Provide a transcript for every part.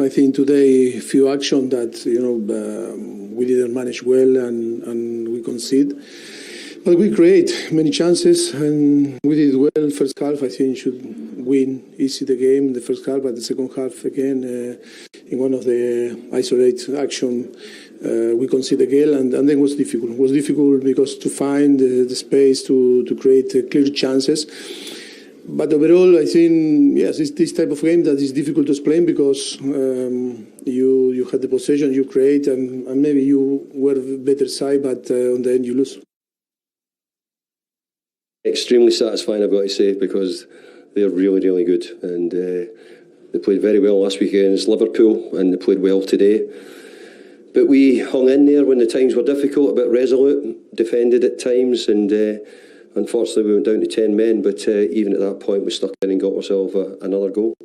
I think today few action that we didn't manage well and we concede. But we create many chances and we did well first half. I think should win easy the game in the first half, but the second half again in one of the isolated action we conceded again and then it was difficult. It was difficult because to find the space to create clear chances. But overall, I think yes, it's this type of game that is difficult to explain because you had the possession, you create, and maybe you were the better side, but on the end you lose. Extremely satisfying, I've got to say, because they're really, really good. And they played very well last week against Liverpool, and they played well today. But we hung in there when the times were difficult, a bit resolute, defended at times, and unfortunately we went down to 10 men. But even at that point, we stuck in and got ourselves another goal.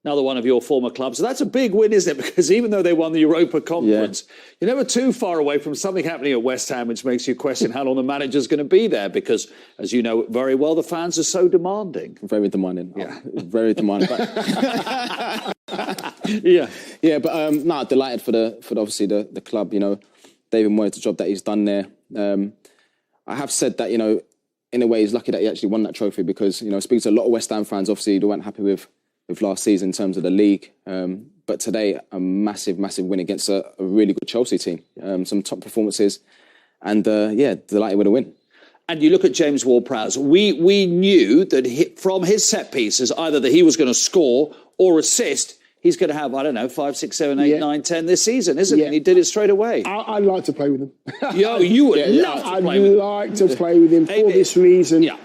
Another one of your former clubs. So that's a big win, isn't it? Because even though they won the Europa Conference, you're never too far away from something happening at West Ham, which makes you question how long the manager's going to be there. Because, as you know very well, the fans are so demanding. Very demanding. Yeah. Very demanding. Yeah, but delighted for obviously the club. David Moyes, the job that he's done there. I have said that in a way he's lucky that he actually won that trophy because speaking to a lot of West Ham fans, obviously they weren't happy with last season in terms of the league. But today, a massive win against a really good Chelsea team. Some top performances. And, delighted with a win. And you look at James Ward-Prowse. We knew that from his set pieces, either that he was going to score or assist. He's going to have, 5, 6, 7, 8, 9, 10 this season, isn't he? And he did it straight away. I'd like to play with him. You would love to play with him. I'd like to play with him for this reason. Yeah.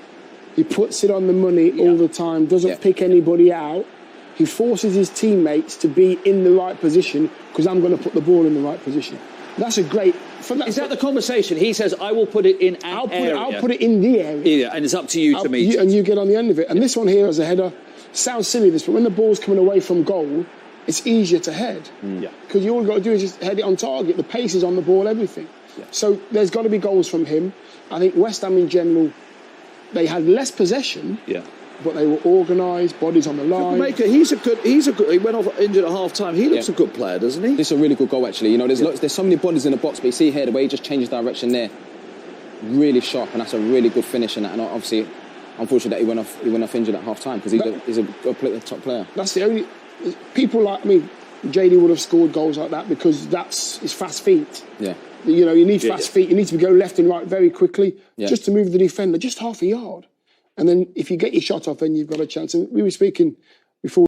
He puts it on the money all the time, doesn't pick anybody out. He forces his teammates to be in the right position because I'm going to put the ball in the right position. That's a great... Is that the conversation? He says, I will put it in an area. I'll put it in the area. Yeah, and it's up to you to meet. And you get on the end of it. And this one here as a header, sounds silly this, but when the ball's coming away from goal, it's easier to head. Because all you've got to do is just head it on target. The pace is on the ball, everything. So there's got to be goals from him. I think West Ham in general, they had less possession, but they were organised, bodies on the line. Maker, he's a good. He went off injured at half time. He looks a good player, doesn't he? This is a really good goal, actually. There's so many bodies in the box, but you see here the way he just changes direction there, really sharp, and that's a really good finish. And obviously, unfortunately, that he went off injured at half time because he's a top player. That's the only people like me. JD would have scored goals like that because that's his fast feet. Yeah. You need fast feet. You need to go left and right very quickly just to move the defender just half a yard. And then if you get your shot off, then you've got a chance. And we were speaking before.